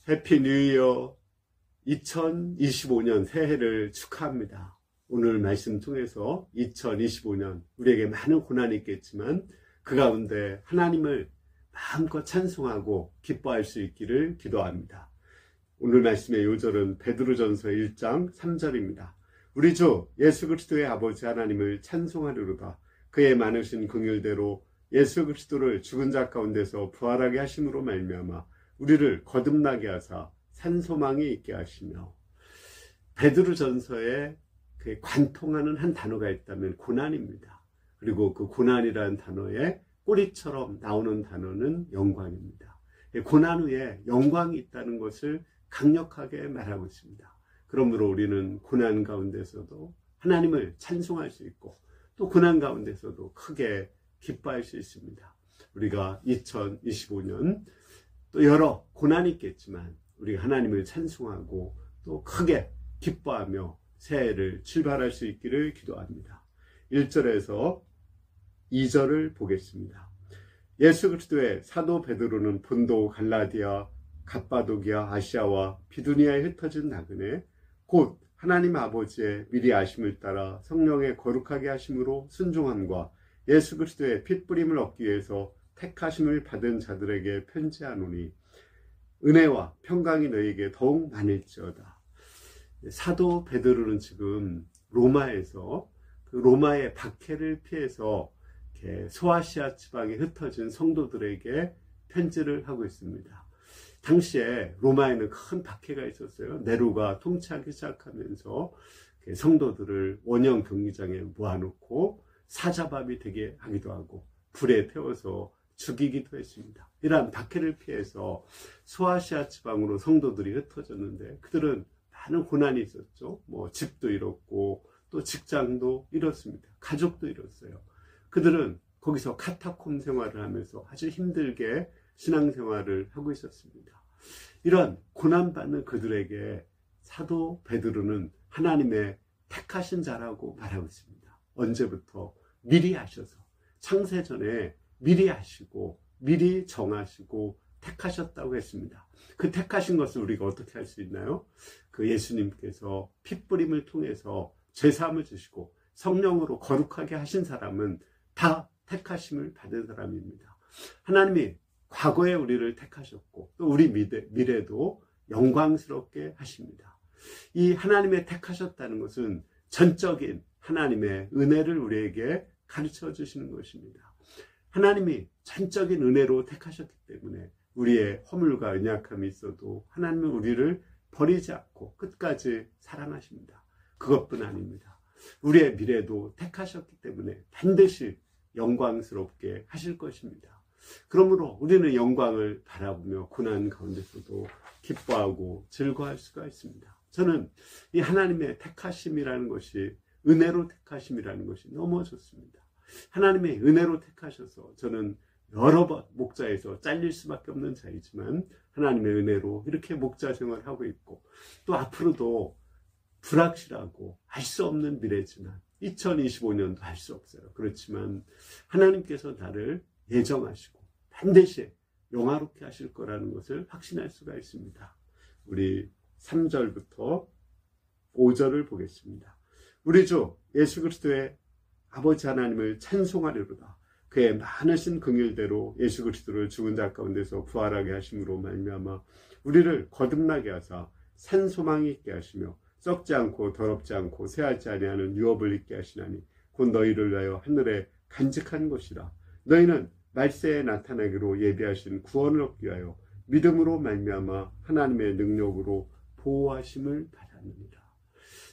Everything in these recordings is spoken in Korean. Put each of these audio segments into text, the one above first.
해피 뉴 이어 2025년 새해를 축하합니다. 오늘 말씀 통해서 2025년 우리에게 많은 고난이 있겠지만 그 가운데 하나님을 마음껏 찬송하고 기뻐할 수 있기를 기도합니다. 오늘 말씀의 요절은 베드로전서 1장 3절입니다. 우리 주 예수 그리스도의 아버지 하나님을 찬송하리로다. 그의 많으신 긍휼대로 예수 그리스도를 죽은 자 가운데서 부활하게 하심으로 말미암아 우리를 거듭나게 하사 산 소망이 있게 하시며, 베드로전서에 관통하는 한 단어가 있다면 고난입니다. 그리고 그 고난이라는 단어에 꼬리처럼 나오는 단어는 영광입니다. 고난 후에 영광이 있다는 것을 강력하게 말하고 있습니다. 그러므로 우리는 고난 가운데서도 하나님을 찬송할 수 있고 또 고난 가운데서도 크게 기뻐할 수 있습니다. 우리가 2025년 또 여러 고난이 있겠지만 우리가 하나님을 찬송하고 또 크게 기뻐하며 새해를 출발할 수 있기를 기도합니다. 1절에서 2절을 보겠습니다. 예수 그리스도의 사도 베드로는 본도, 갈라디아, 갑바도기아, 아시아와 비두니아에 흩어진 나그네 곧 하나님 아버지의 미리 아심을 따라 성령의 거룩하게 하심으로 순종함과 예수 그리스도의 핏부림을 얻기 위해서 택하심을 받은 자들에게 편지하노니 은혜와 평강이 너희에게 더욱 많을지어다. 사도 베드로는 지금 로마에서 그 로마의 박해를 피해서 소아시아 지방에 흩어진 성도들에게 편지를 하고 있습니다. 당시에 로마에는 큰 박해가 있었어요. 네로가 통치하기 시작하면서 성도들을 원형 경기장에 모아놓고 사자밥이 되게 하기도 하고 불에 태워서 죽이기도 했습니다. 이러한 박해를 피해서 소아시아 지방으로 성도들이 흩어졌는데 그들은 많은 고난이 있었죠. 집도 잃었고 또 직장도 잃었습니다. 가족도 잃었어요. 그들은 거기서 카타콤 생활을 하면서 아주 힘들게 신앙생활을 하고 있었습니다. 이런 고난받는 그들에게 사도 베드로는 하나님의 택하신 자라고 말하고 있습니다. 언제부터? 미리 하셔서 창세전에 미리 하시고 미리 정하시고 택하셨다고 했습니다. 그 택하신 것을 우리가 어떻게 할 수 있나요? 그 예수님께서 핏부림을 통해서 죄사함을 주시고 성령으로 거룩하게 하신 사람은 다 택하심을 받은 사람입니다. 하나님이 과거에 우리를 택하셨고 또 우리 미래도 영광스럽게 하십니다. 이 하나님의 택하셨다는 것은 전적인 하나님의 은혜를 우리에게 가르쳐 주시는 것입니다. 하나님이 전적인 은혜로 택하셨기 때문에 우리의 허물과 연약함이 있어도 하나님은 우리를 버리지 않고 끝까지 사랑하십니다. 그것뿐 아닙니다. 우리의 미래도 택하셨기 때문에 반드시 영광스럽게 하실 것입니다. 그러므로 우리는 영광을 바라보며 고난 가운데서도 기뻐하고 즐거워할 수가 있습니다. 저는 이 하나님의 택하심이라는 것이, 은혜로 택하심이라는 것이 너무 좋습니다. 하나님의 은혜로 택하셔서 저는 여러 번 목자에서 잘릴 수밖에 없는 자이지만 하나님의 은혜로 이렇게 목자 생활을 하고 있고 또 앞으로도 불확실하고 알 수 없는 미래지만 2025년도 알 수 없어요. 그렇지만 하나님께서 나를 예정하시고 반드시 영화롭게 하실 거라는 것을 확신할 수가 있습니다. 우리 3절부터 5절을 보겠습니다. 우리 주 예수 그리스도의 아버지 하나님을 찬송하리로다. 그의 많으신 긍휼대로 예수 그리스도를 죽은 자 가운데서 부활하게 하심으로 말미암아 우리를 거듭나게 하사 산 소망이 있게 하시며 썩지 않고 더럽지 않고 새하지 아니하는 유업을 있게 하시나니 곧 너희를 위하여 하늘에 간직한 것이라. 너희는 말세에 나타나기로 예비하신 구원을 얻기 위하여 믿음으로 말미암아 하나님의 능력으로 보호하심을 받았느니라.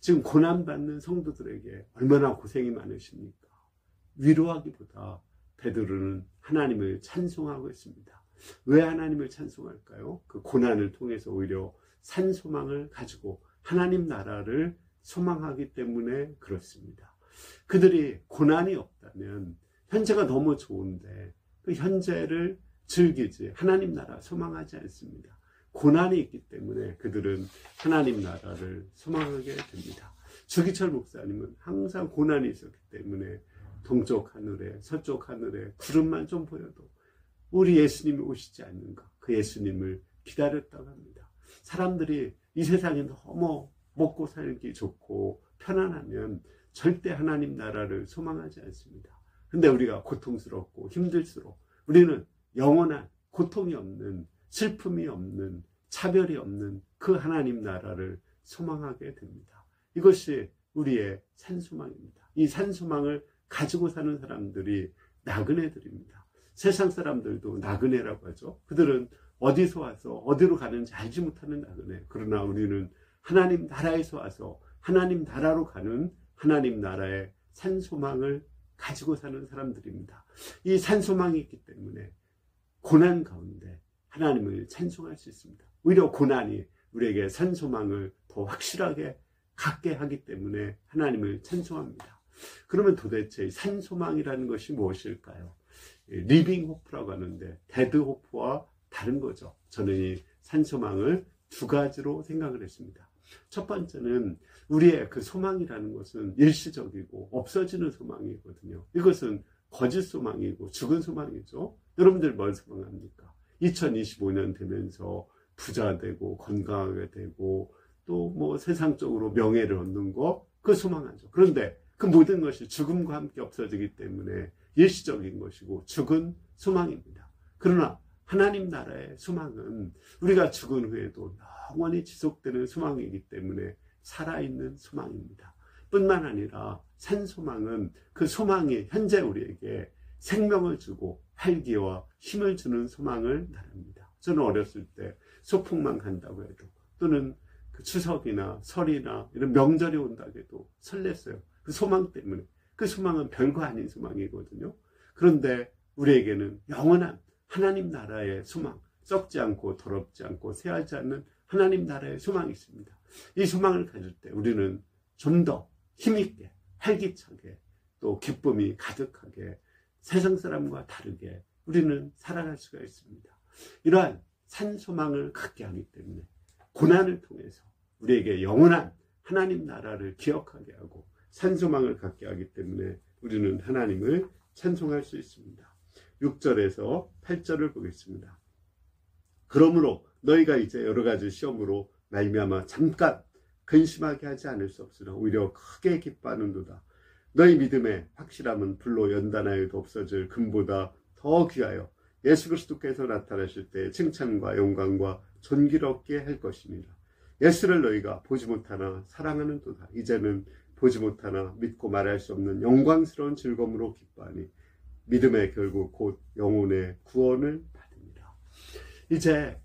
지금 고난받는 성도들에게 얼마나 고생이 많으십니까? 위로하기보다 베드로는 하나님을 찬송하고 있습니다. 왜 하나님을 찬송할까요? 그 고난을 통해서 오히려 산 소망을 가지고 하나님 나라를 소망하기 때문에 그렇습니다. 그들이 고난이 없다면 현재가 너무 좋은데 그 현재를 즐기지 하나님 나라 소망하지 않습니다. 고난이 있기 때문에 그들은 하나님 나라를 소망하게 됩니다. 주기철 목사님은 항상 고난이 있었기 때문에 동쪽 하늘에 서쪽 하늘에 구름만 좀 보여도 우리 예수님이 오시지 않는가, 그 예수님을 기다렸다고 합니다. 사람들이 이 세상에 너무 먹고 살기 좋고 편안하면 절대 하나님 나라를 소망하지 않습니다. 근데 우리가 고통스럽고 힘들수록 우리는 영원한 고통이 없는, 슬픔이 없는, 차별이 없는 그 하나님 나라를 소망하게 됩니다. 이것이 우리의 산소망입니다. 이 산소망을 가지고 사는 사람들이 나그네들입니다. 세상 사람들도 나그네라고 하죠. 그들은 어디서 와서 어디로 가는지 알지 못하는 나그네. 그러나 우리는 하나님 나라에서 와서 하나님 나라로 가는 하나님 나라의 산소망을 가지고 사는 사람들입니다. 이 산소망이 있기 때문에 고난 가운데 하나님을 찬송할 수 있습니다. 오히려 고난이 우리에게 산소망을 더 확실하게 갖게 하기 때문에 하나님을 찬송합니다. 그러면 도대체 산소망이라는 것이 무엇일까요? 리빙 호프라고 하는데 데드 호프와 다른 거죠. 저는 이 산소망을 두 가지로 생각을 했습니다. 첫 번째는 우리의 그 소망이라는 것은 일시적이고 없어지는 소망이거든요. 이것은 거짓 소망이고 죽은 소망이죠. 여러분들 뭘 소망합니까? 2025년 되면서 부자 되고 건강하게 되고 또 뭐 세상적으로 명예를 얻는 거, 그 소망하죠. 그런데 그 모든 것이 죽음과 함께 없어지기 때문에 일시적인 것이고 죽은 소망입니다. 그러나 하나님 나라의 소망은 우리가 죽은 후에도 영원히 지속되는 소망이기 때문에 살아있는 소망입니다. 뿐만 아니라 산소망은 그 소망이 현재 우리에게 생명을 주고 활기와 힘을 주는 소망을 말합니다. 저는 어렸을 때 소풍만 간다고 해도 또는 그 추석이나 설이나 이런 명절이 온다고 해도 설렜어요. 그 소망 때문에. 그 소망은 별거 아닌 소망이거든요. 그런데 우리에게는 영원한 하나님 나라의 소망, 썩지 않고 더럽지 않고 쇠하지 않는 하나님 나라의 소망이 있습니다. 이 소망을 가질 때 우리는 좀 더 힘있게, 활기차게, 또 기쁨이 가득하게 세상 사람과 다르게 우리는 살아갈 수가 있습니다. 이러한 산소망을 갖게 하기 때문에 고난을 통해서 우리에게 영원한 하나님 나라를 기억하게 하고 산소망을 갖게 하기 때문에 우리는 하나님을 찬송할 수 있습니다. 6절에서 8절을 보겠습니다. 그러므로 너희가 이제 여러 가지 시험으로 말미암아 잠깐 근심하게 하지 않을 수 없으나 오히려 크게 기뻐하는도다. 너희 믿음의 확실함은 불로 연단하여도 없어질 금보다 더 귀하여 예수 그리스도께서 나타나실 때 칭찬과 영광과 존귀를 얻게 할 것이니라. 예수를 너희가 보지 못하나 사랑하는도다. 이제는 보지 못하나 믿고 말할 수 없는 영광스러운 즐거움으로 기뻐하니 믿음의 결국 곧 영혼의 구원을 받으니라. 이제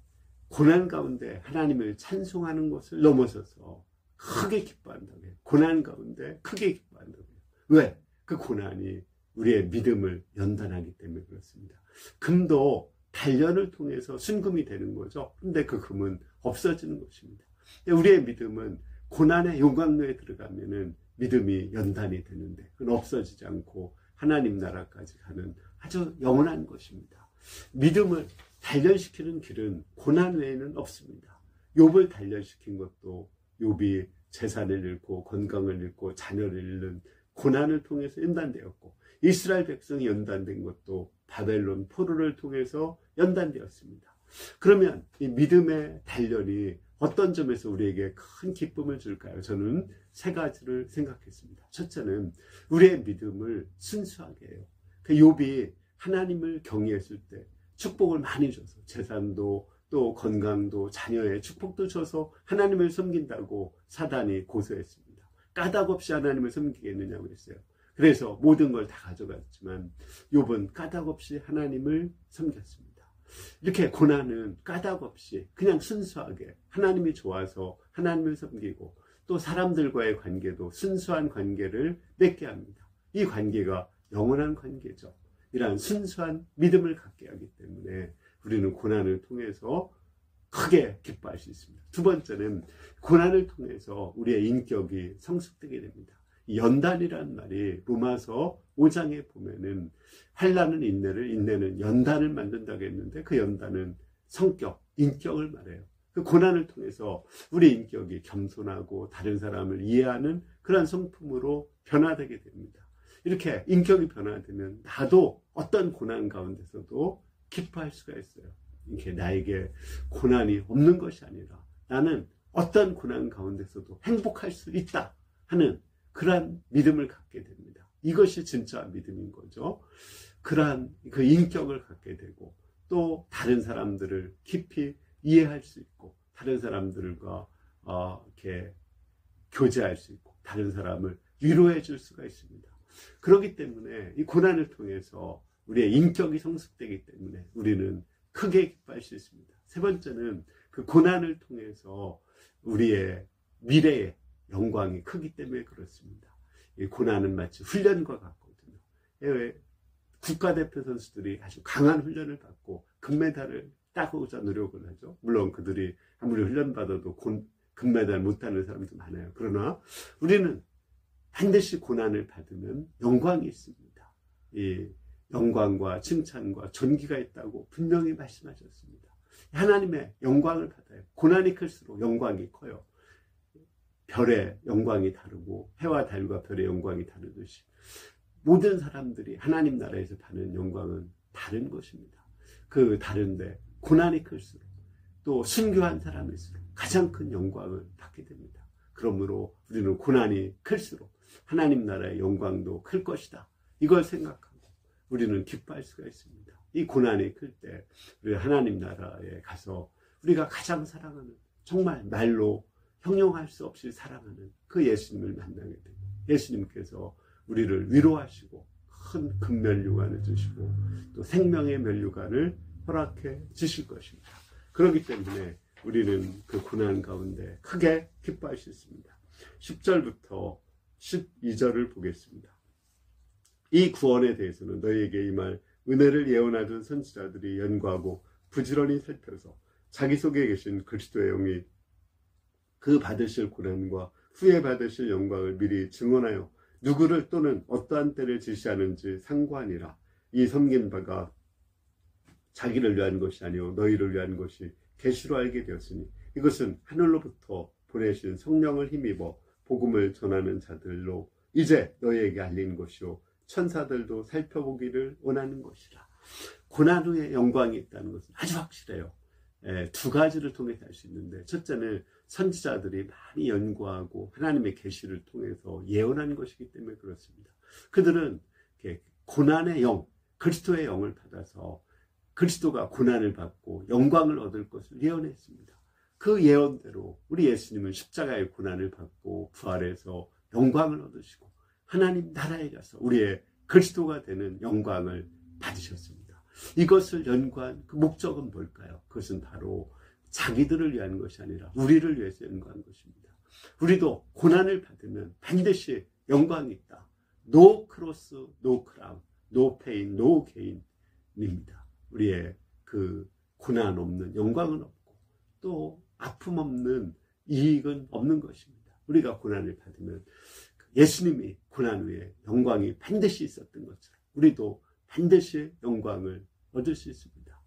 고난 가운데 하나님을 찬송하는 것을 넘어서서 크게 기뻐한다고 해요. 고난 가운데 크게 기뻐한다고 해요. 왜? 그 고난이 우리의 믿음을 연단하기 때문에 그렇습니다. 금도 단련을 통해서 순금이 되는 거죠. 근데 그 금은 없어지는 것입니다. 우리의 믿음은 고난의 용광로에 들어가면은 믿음이 연단이 되는데 그건 없어지지 않고 하나님 나라까지 가는 아주 영원한 것입니다. 믿음을 단련시키는 길은 고난 외에는 없습니다. 욥을 단련시킨 것도 욥이 재산을 잃고 건강을 잃고 자녀를 잃는 고난을 통해서 연단되었고, 이스라엘 백성이 연단된 것도 바벨론 포로를 통해서 연단되었습니다. 그러면 이 믿음의 단련이 어떤 점에서 우리에게 큰 기쁨을 줄까요? 저는 세 가지를 생각했습니다. 첫째는 우리의 믿음을 순수하게 해요. 그 욥이 하나님을 경외했을 때 축복을 많이 줘서 재산도 또 건강도 자녀의 축복도 줘서 하나님을 섬긴다고 사단이 고소했습니다. 까닭 없이 하나님을 섬기겠느냐고 했어요. 그래서 모든 걸 다 가져갔지만 욥은 까닭 없이 하나님을 섬겼습니다. 이렇게 고난은 까닭 없이 그냥 순수하게 하나님이 좋아서 하나님을 섬기고 또 사람들과의 관계도 순수한 관계를 맺게 합니다. 이 관계가 영원한 관계죠. 이러한 순수한 믿음을 갖게 하기 때문에 우리는 고난을 통해서 크게 기뻐할 수 있습니다. 두 번째는 고난을 통해서 우리의 인격이 성숙되게 됩니다. 이 연단이라는 말이 로마서 5장에 보면은 환난은 인내를, 인내는 연단을 만든다고 했는데 그 연단은 성격, 인격을 말해요. 그 고난을 통해서 우리 인격이 겸손하고 다른 사람을 이해하는 그런 성품으로 변화되게 됩니다. 이렇게 인격이 변화되면 나도 어떤 고난 가운데서도 기뻐할 수가 있어요. 이렇게 나에게 고난이 없는 것이 아니라 나는 어떤 고난 가운데서도 행복할 수 있다 하는 그러한 믿음을 갖게 됩니다. 이것이 진짜 믿음인 거죠. 그러한 그 인격을 갖게 되고 또 다른 사람들을 깊이 이해할 수 있고 다른 사람들과 이렇게 교제할 수 있고 다른 사람을 위로해 줄 수가 있습니다. 그렇기 때문에 이 고난을 통해서 우리의 인격이 성숙되기 때문에 우리는 크게 기뻐할 수 있습니다. 세 번째는 그 고난을 통해서 우리의 미래의 영광이 크기 때문에 그렇습니다. 이 고난은 마치 훈련과 같거든요. 국가대표 선수들이 아주 강한 훈련을 받고 금메달을 따고자 노력을 하죠. 물론 그들이 아무리 훈련받아도 금메달 못하는 사람도 많아요. 그러나 우리는 반드시 고난을 받으면 영광이 있습니다. 이 영광과 칭찬과 존귀가 있다고 분명히 말씀하셨습니다. 하나님의 영광을 받아요. 고난이 클수록 영광이 커요. 별의 영광이 다르고 해와 달과 별의 영광이 다르듯이 모든 사람들이 하나님 나라에서 받는 영광은 다른 것입니다. 그 다른데 고난이 클수록 또 순교한 사람일수록 가장 큰 영광을 받게 됩니다. 그러므로 우리는 고난이 클수록 하나님 나라의 영광도 클 것이다. 이걸 생각하고 우리는 기뻐할 수가 있습니다. 이 고난이 클 때 우리 하나님 나라에 가서 우리가 가장 사랑하는 정말 말로 형용할 수 없이 사랑하는 그 예수님을 만나게 되고 예수님께서 우리를 위로하시고 큰 금면류관을 주시고 또 생명의 면류관을 허락해 주실 것입니다. 그렇기 때문에 우리는 그 고난 가운데 크게 기뻐할 수 있습니다. 10절부터 12절을 보겠습니다. 이 구원에 대해서는 너희에게 임할 은혜를 예언하던 선지자들이 연구하고 부지런히 살펴서 자기 속에 계신 그리스도의 영이 그 받으실 고난과 후에 받으실 영광을 미리 증언하여 누구를 또는 어떠한 때를 지시하는지 상관이라. 이 섬긴 바가 자기를 위한 것이 아니요 너희를 위한 것이 계시로 알게 되었으니 이것은 하늘로부터 보내신 성령을 힘입어 복음을 전하는 자들로 이제 너희에게 알린 것이요 천사들도 살펴보기를 원하는 것이라. 고난 후에 영광이 있다는 것은 아주 확실해요. 두 가지를 통해서 알 수 있는데 첫째는 선지자들이 많이 연구하고 하나님의 계시를 통해서 예언한 것이기 때문에 그렇습니다. 그들은 고난의 영, 그리스도의 영을 받아서 그리스도가 고난을 받고 영광을 얻을 것을 예언했습니다. 그 예언대로 우리 예수님은 십자가의 고난을 받고 부활해서 영광을 얻으시고 하나님 나라에 가서 우리의 그리스도가 되는 영광을 받으셨습니다. 이것을 연구한 그 목적은 뭘까요? 그것은 바로 자기들을 위한 것이 아니라 우리를 위해서 연구한 것입니다. 우리도 고난을 받으면 반드시 영광이 있다. No cross, no crown, no pain, no gain입니다. 우리의 그 고난 없는 영광은 없고 또 아픔 없는 이익은 없는 것입니다. 우리가 고난을 받으면 예수님이 고난 후에 영광이 반드시 있었던 것처럼 우리도 반드시 영광을 얻을 수 있습니다.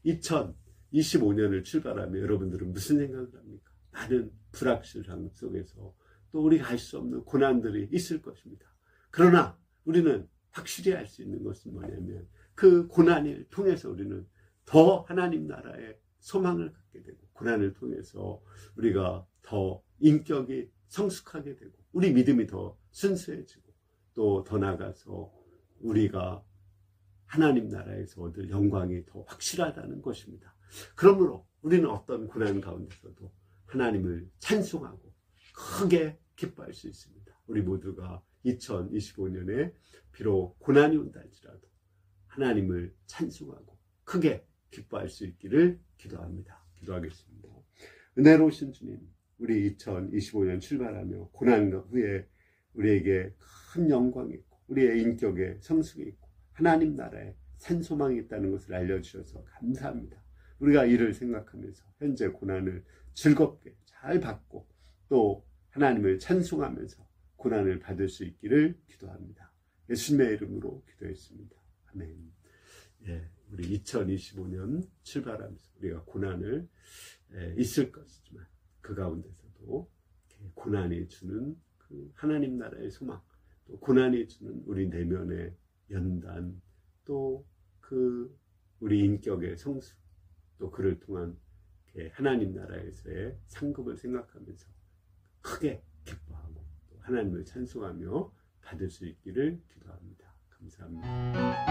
2025년을 출발하며 여러분들은 무슨 생각을 합니까? 많은 불확실함 속에서 또 우리가 알 수 없는 고난들이 있을 것입니다. 그러나 우리는 확실히 알 수 있는 것은 뭐냐면 그 고난을 통해서 우리는 더 하나님 나라의 소망을 갖게 되고 고난을 통해서 우리가 더 인격이 성숙하게 되고 우리 믿음이 더 순수해지고 또 더 나아가서 우리가 하나님 나라에서 얻을 영광이 더 확실하다는 것입니다. 그러므로 우리는 어떤 고난 가운데서도 하나님을 찬송하고 크게 기뻐할 수 있습니다. 우리 모두가 2025년에 비록 고난이 온다 할지라도 하나님을 찬송하고 크게 기뻐할 수 있기를 기도합니다. 기도하겠습니다. 은혜로우신 주님, 우리 2025년 출발하며 고난 후에 우리에게 큰 영광이 있고 우리의 인격에 성숙이 있고 하나님 나라에 산소망이 있다는 것을 알려주셔서 감사합니다. 우리가 이를 생각하면서 현재 고난을 즐겁게 잘 받고 또 하나님을 찬송하면서 고난을 받을 수 있기를 기도합니다. 예수님의 이름으로 기도했습니다. 아멘. 우리 2025년 출발하면서 우리가 고난을 있을 것이지만 그 가운데서도 고난이 주는 그 하나님 나라의 소망, 또 고난이 주는 우리 내면의 연단, 또 그 우리 인격의 성숙, 또 그를 통한 이렇게 하나님 나라에서의 상급을 생각하면서 크게 기뻐하고 또 하나님을 찬송하며 받을 수 있기를 기도합니다. 감사합니다.